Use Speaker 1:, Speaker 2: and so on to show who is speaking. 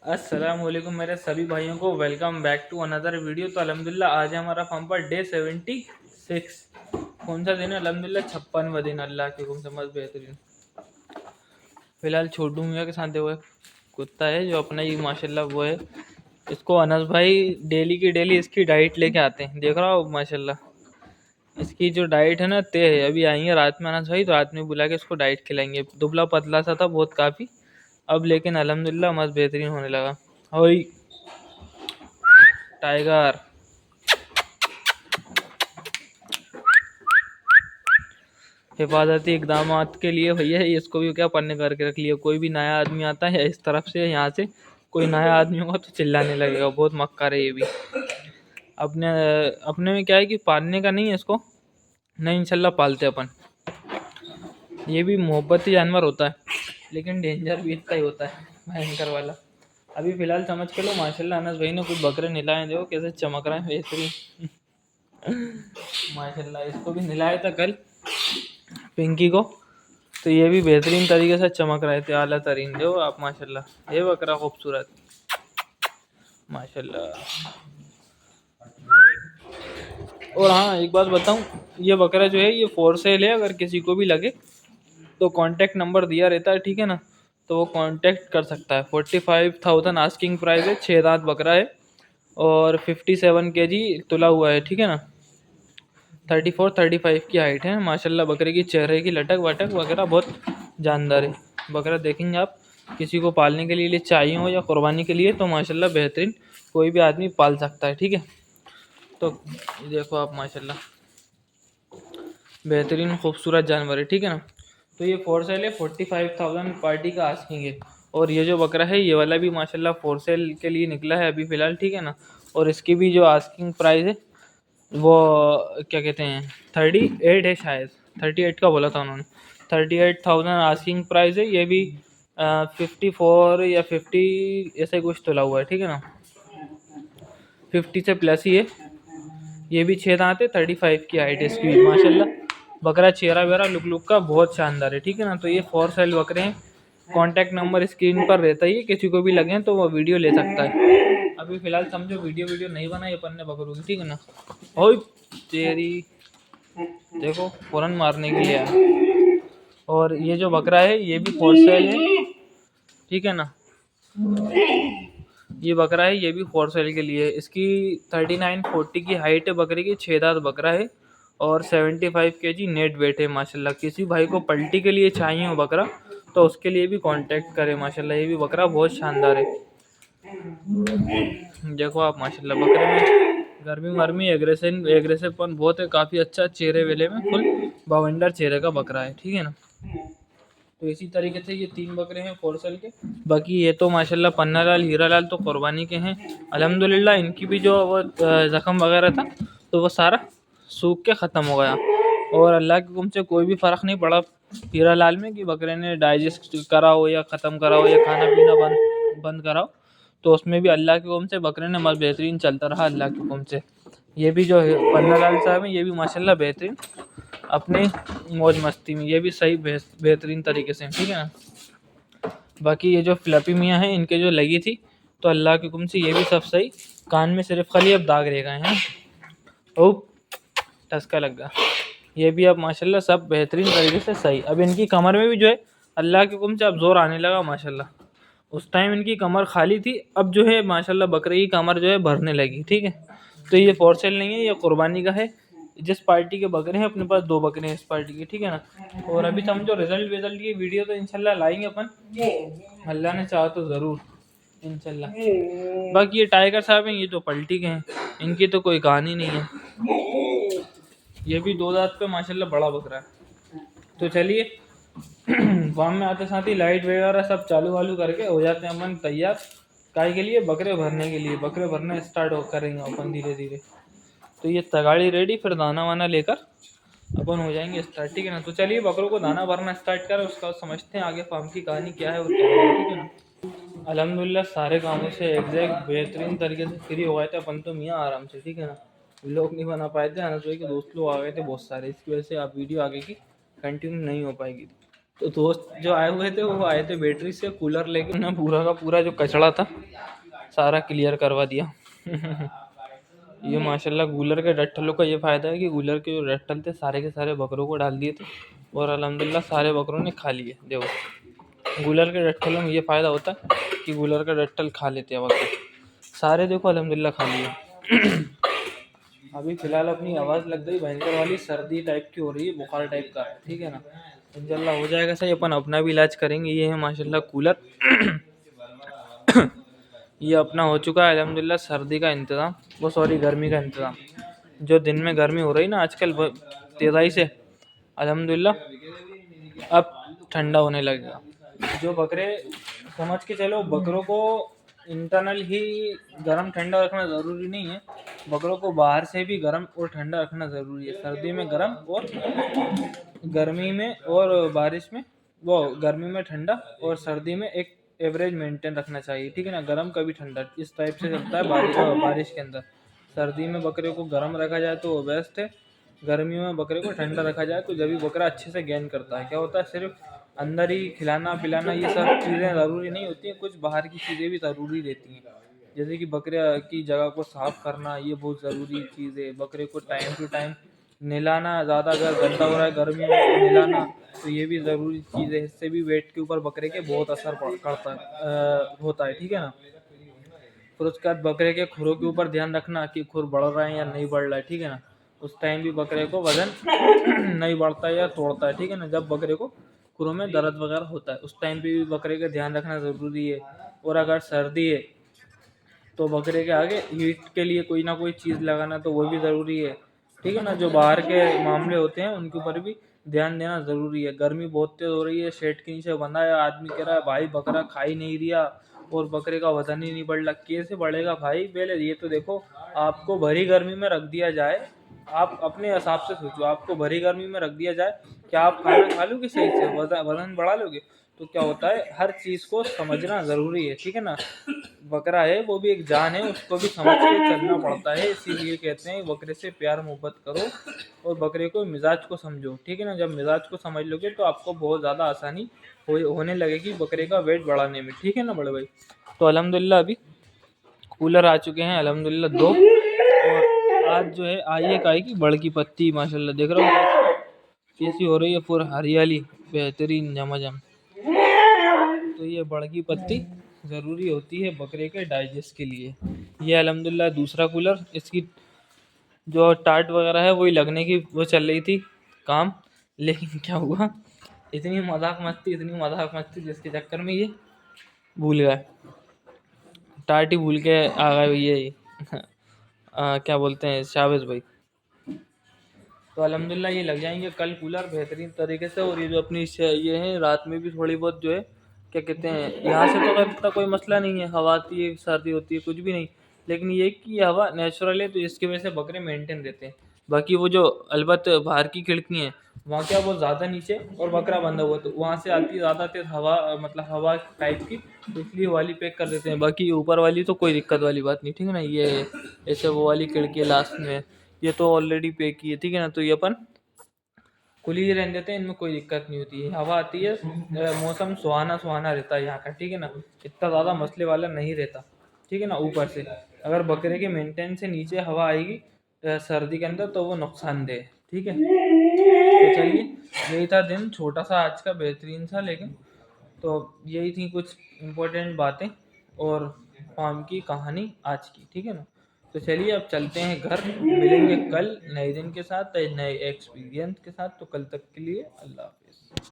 Speaker 1: अस्सलाम वालेकुम मेरे सभी भाइयों को welcome back to another video. तो अल्हम्दुलिल्लाह आज है हमारा फॉर्म पर डे 76। कौन सा दिन है? अल्हम्दुलिल्लाह 56वां दिन। अल्लाह के हुक्म से मस्त बेहतरीन। फिलहाल छोटू मियाँ के साथ देखो कुत्ता है जो अपना ही माशाल्लाह वो है। इसको अनस भाई डेली की डेली इसकी डाइट लेके आते हैं, देख रहा हो माशाल्लाह। इसकी जो डाइट है ना तय है। अभी आएंगे रात में अनस भाई, तो रात में बुला के इसको डाइट खिलाएंगे। दुबला पतला सा था बहुत काफ़ी, अब लेकिन अल्हम्दुलिल्लाह मस्त बेहतरीन होने लगा। ओई टाइगर, हिफाजती इकदाम के लिए भैया इसको भी क्या पन्ने करके रख लिया। कोई भी नया आदमी आता है इस तरफ से, यहाँ से कोई नया आदमी होगा तो चिल्लाने लगेगा। बहुत मक्कार है ये भी। अपने अपने में क्या है कि पालने का नहीं है इसको, नहीं इंशाल्लाह पालते अपन। ये भी मोहब्बती जानवर होता है, लेकिन डेंजर भी इतना ही होता है, भयंकर वाला। अभी फ़िलहाल समझ के लो माशाल्लाह अनस भाई ने कुछ बकरे निलाए, देखो कैसे चमक रहे हैं बेहतरीन। माशाल्लाह इसको भी निलाया था कल, पिंकी को, तो ये भी बेहतरीन तरीके से चमक रहे थे, आला तरीन। देखो आप माशाल्लाह, ये बकरा खूबसूरत माशाल्लाह। और हाँ एक बात बताऊँ, ये बकरा जो है ये फॉर सेल है। अगर किसी को भी लगे तो कांटेक्ट नंबर दिया रहता है, ठीक है ना, तो वो कांटेक्ट कर सकता है। 45,000 आस्किंग प्राइस है। 6 दांत बकरा है और 57 kg तुला हुआ है, ठीक है ना। 34-35 की हाइट है माशाल्लाह। बकरे की चेहरे की लटक वटक वगैरह बहुत जानदार है। बकरा देखेंगे आप, किसी को पालने के लिए चाहिए हो या कुर्बानी के लिए तो माशाल्लाह बेहतरीन कोई भी आदमी पाल सकता है, ठीक है। तो देखो आप माशाल्लाह बेहतरीन खूबसूरत जानवर है, ठीक है ना। तो ये फॉर सेल है। 45,000 पार्टी का आस्किंग है। और ये जो बकरा है ये वाला भी माशाल्लाह फॉर सेल के लिए निकला है अभी फ़िलहाल, ठीक है ना। और इसकी भी जो आस्किंग प्राइस है वो क्या कहते हैं 38 है शायद, 38 का बोला था उन्होंने। 38,000 आस्किंग प्राइस है। ये भी 54 या 50 ऐसे कुछ तोला हुआ है, ठीक है ना। 50 से प्लस ही है। ये भी 6 दांत है। 35 की हाइट है इसकी भी माशाल्लाह। बकरा चेहरा वेरा लुक लुक का बहुत शानदार है, ठीक है ना। तो ये फॉर सेल बकरे हैं। कॉन्टैक्ट नंबर स्क्रीन पर रहता ही है, किसी को भी लगे तो वो वीडियो ले सकता है। अभी फ़िलहाल समझो वीडियो नहीं बनाई अपन ने बकरों की, ठीक है ना। ओए तेरी, देखो फ़ौरन मारने के लिए आया। और ये जो बकरा है ये भी फॉर सेल है, ठीक है ना। ये बकरा है ये भी फॉर सेल के लिए है। इसकी 39-40 की हाइट है बकरे की। 6 दांत बकरा है और 75 kg नेट वेट है माशाल्लाह। किसी भाई को पल्टी के लिए चाहिए हो बकरा तो उसके लिए भी कांटेक्ट करें माशाल्लाह। ये भी बकरा बहुत शानदार है। देखो आप माशाल्लाह बकरे में गर्मी वर्मी एग्रेसिवपन बहुत है, काफ़ी अच्छा चेहरे वेले में फुल बवंडर चेहरे का बकरा है, ठीक है ना। तो इसी तरीके से ये 3 बकरे हैं फॉर सेल के। बाकी ये तो माशाल्लाह पन्ना लाल हीरा लाल तो कुर्बानी के हैं अल्हम्दुलिल्लाह। इनकी भी जो वो ज़ख़म वगैरह था तो वो सारा सूख के ख़त्म हो गया। और अल्लाह के हुक्म से कोई भी फ़र्क नहीं पड़ा हीरा लाल में कि बकरे ने डाइजेस्ट करा हो या ख़त्म करा हो या खाना पीना बंद बंद करा हो। तो उसमें भी अल्लाह के हुक्म से बकरे ने मस्त बेहतरीन चलता रहा अल्लाह के हुक्म से। ये भी जो है पन्ना लाल साहब हैं ये भी माशाल्लाह बेहतरीन अपने मौज मस्ती में, ये भी सही बेहतरीन तरीके से, ठीक है ना। बाकी ये जो फ्लपी मियाँ हैं इनके जो लगी थी तो अल्लाह के हुक्म से ये भी सब सही। कान में सिर्फ खाली अब दाग रह गए हैं। ओ टसका लग गया। ये भी अब माशाल्लाह सब बेहतरीन तरीके से सही। अब इनकी कमर में भी जो है अल्लाह के हुक्म से अब जोर आने लगा माशाल्लाह। उस टाइम इनकी कमर खाली थी, अब जो है माशाल्लाह बकरे की कमर जो है भरने लगी, ठीक है। तो ये फॉर सेल नहीं है, ये कुर्बानी का है। जिस पार्टी के बकरे हैं अपने पास 2 बकरे हैं इस पार्टी के, ठीक है ना। और अभी समझो रिजल्ट की वीडियो तो इंशाल्लाह लाएंगे अपन, अल्लाह ने चाहा तो ज़रूर इंशाल्लाह। बाकी ये टाइगर साहब हैं ये तो पलटी के हैं, इनकी तो कोई कहानी नहीं है। ये भी 2 दांत पे माशाल्लाह बड़ा बकरा है। तो चलिए फार्म में आते साथ ही लाइट वगैरह सब चालू वालू करके हो जाते हैं अपन तैयार काय के लिए, बकरे भरने के लिए। बकरे भरना स्टार्ट करेंगे अपन धीरे धीरे। तो ये तगाड़ी रेडी, फिर दाना वाना लेकर अपन हो जाएंगे स्टार्ट, ठीक है ना। तो चलिए बकरों को दाना भरना स्टार्ट करें, उसका समझते हैं आगे फार्म की कहानी क्या है और क्या है, ठीक है ना। अल्हम्दुलिल्लाह सारे कामों से एग्जैक्ट बेहतरीन तरीके से फ्री हो गए थे अपन तो मियाँ आराम से, ठीक है ना। लोग नहीं बना पाए थे, अनस भाई के दोस्त लोग आ गए थे बहुत सारे, इसकी वजह से आप वीडियो आगे की कंटिन्यू नहीं हो पाएगी। तो दोस्त जो आए हुए थे वो आए थे बैटरी से कूलर लेके, ना पूरा का पूरा जो कचरा था सारा क्लियर करवा दिया। ये माशाल्लाह गूलर के रट्ठलों का ये फ़ायदा है कि गूलर के जो रट्ठल थे सारे के सारे बकरों को डाल दिए थे और अल्हम्दुलिल्लाह सारे बकरों ने खा लिए। देखो गूलर के रट्ठलों में ये फ़ायदा होता है कि गूलर का रट्ठल खा लेते हैं बकरे सारे, देखो अल्हम्दुलिल्लाह खा लिए। अभी फ़िलहाल अपनी आवाज़ लग गई भयंकर वाली, सर्दी टाइप की हो रही है, बुखार टाइप का, ठीक है ना। इंशाल्लाह हो जाएगा सही, अपन अपना भी इलाज करेंगे। ये है माशाल्लाह कूलर। ये अपना हो चुका है अल्हम्दुलिल्लाह सर्दी का इंतज़ाम, वो सॉरी गर्मी का इंतज़ाम। जो दिन में गर्मी हो रही ना आजकल तेज़ाई से, अल्हम्दुलिल्लाह अब ठंडा होने लगेगा। जो बकरे समझ के चलो, बकरों को इंटरनल ही गर्म ठंडा रखना ज़रूरी नहीं है, बकरों को बाहर से भी गर्म और ठंडा रखना ज़रूरी है। सर्दी में गर्म और गर्मी में और बारिश में, वो गर्मी में ठंडा और सर्दी में एक एवरेज मेंटेन रखना चाहिए, ठीक है ना। गर्म कभी ठंडा, इस टाइप से चलता है बारिश के अंदर। सर्दी में बकरे को गर्म रखा जाए तो वो बेस्ट है, गर्मियों में बकरे को ठंडा रखा जाए तो जब भी बकरा अच्छे से गेन करता है। क्या होता है, सिर्फ अंदर ही खिलाना पिलाना ये सब चीज़ें ज़रूरी नहीं होती हैं, कुछ बाहर की चीज़ें भी ज़रूरी रहती हैं। जैसे कि बकरे की जगह को साफ़ करना, ये बहुत ज़रूरी चीज़ है। बकरे को टाइम टू टाइम नहलाना, ज़्यादा अगर गंदा हो रहा है गर्मी में तो नहलाना, तो ये भी ज़रूरी चीज़ है। इससे भी वेट के ऊपर बकरे के बहुत असर होता है, ठीक है ना। फिर उसके बाद बकरे के खुरों के ऊपर ध्यान रखना कि खुर बढ़ रहा है या नहीं बढ़ रहा है, ठीक है ना। उस टाइम भी बकरे को वज़न नहीं बढ़ता है या तोड़ता है, ठीक है ना। जब बकरे को खुरों में दर्द वगैरह होता है उस टाइम पे भी बकरे का ध्यान रखना ज़रूरी है। और अगर सर्दी है तो बकरे के आगे हीट के लिए कोई ना कोई चीज़ लगाना तो वो भी ज़रूरी है, ठीक है ना। जो बाहर के मामले होते हैं उनके ऊपर भी ध्यान देना ज़रूरी है। गर्मी बहुत तेज़ हो रही है, शेड के नीचे बंधा है, आदमी कह रहा है भाई बकरा खा ही नहीं रिया और बकरे का वजन ही नहीं बढ़ रहा। कैसे बढ़ेगा भाई, पहले ये तो देखो। आपको भरी गर्मी में रख दिया जाए, आप अपने हिसाब से सोचो, आपको भरी गर्मी में रख दिया जाए, क्या आप खाना खा लोगे सही से, वजन बढ़ा लोगे? तो क्या होता है, हर चीज़ को समझना ज़रूरी है, ठीक है ना। बकरा है वो भी एक जान है, उसको भी समझ के चलना पड़ता है। इसीलिए कहते हैं बकरे से प्यार मोहब्बत करो और बकरे को मिजाज को समझो, ठीक है ना। जब मिजाज को समझ लोगे तो आपको बहुत ज़्यादा आसानी होने लगेगी बकरे का वेट बढ़ाने में, ठीक है ना बड़े भाई। तो अल्हम्दुलिल्लाह अभी कूलर आ चुके हैं अल्हम्दुलिल्लाह 2। और आज जो है आई एक आई की बड़ की पत्ती, माशाल्लाह देख रहा हूँ कैसी हो रही है, पूरा हरियाली बेहतरीन झमाझम। तो ये बड़ की पत्ती ज़रूरी होती है बकरे के डाइजेस्ट के लिए। ये अल्हम्दुलिल्लाह दूसरा कूलर, इसकी जो टाट वगैरह है वही लगने की वो चल रही थी काम, लेकिन क्या हुआ, इतनी मजाक मस्ती जिसके चक्कर में ये भूल गए, टाट ही भूल के आ गए ये क्या बोलते हैं शाबाश भाई। तो अल्हम्दुलिल्लाह ये लग जाएंगे कल कूलर बेहतरीन तरीके से। और ये जो अपनी ये है रात में भी थोड़ी बहुत जो है क्या कहते हैं, यहाँ से तो इतना कोई मसला नहीं है, हवा आती है सर्दी होती है कुछ भी नहीं, लेकिन ये कि ये हवा नेचुरल है तो इसकी वजह से बकरे मेंटेन रहते हैं। बाकी वो जो अलबत्त बाहर की खिड़की हैं वहाँ क्या वो ज़्यादा नीचे और बकरा बंधा हुआ तो वहाँ से आती ज़्यादा तेज़ हवा, मतलब हवा टाइप की, तो इसलिए वाली पैक कर देते हैं। बाकी ऊपर वाली तो कोई दिक्कत वाली बात नहीं, ठीक है ना। ये ऐसे वो वाली खिड़की है लास्ट में, ये तो ऑलरेडी पे की है, ठीक है ना। तो ये अपन खुली ही रहने देते हैं, इनमें कोई दिक्कत नहीं होती है, हवा आती है, मौसम सुहाना सुहाना रहता है यहाँ का, ठीक है ना। इतना ज़्यादा मसले वाला नहीं रहता, ठीक है ना। ऊपर से अगर बकरे के मेंटेन से नीचे हवा आएगी सर्दी के अंदर तो वो नुकसानदेह है, ठीक है। तो चलिए यही था दिन, छोटा सा आज का बेहतरीन सा, लेकिन तो यही थी कुछ इम्पोर्टेंट बातें और फार्म की कहानी आज की, ठीक है ना। तो चलिए अब चलते हैं घर, मिलेंगे कल नए दिन के साथ नए एक्सपीरियंस के साथ। तो कल तक के लिए अल्लाह हाफिज़।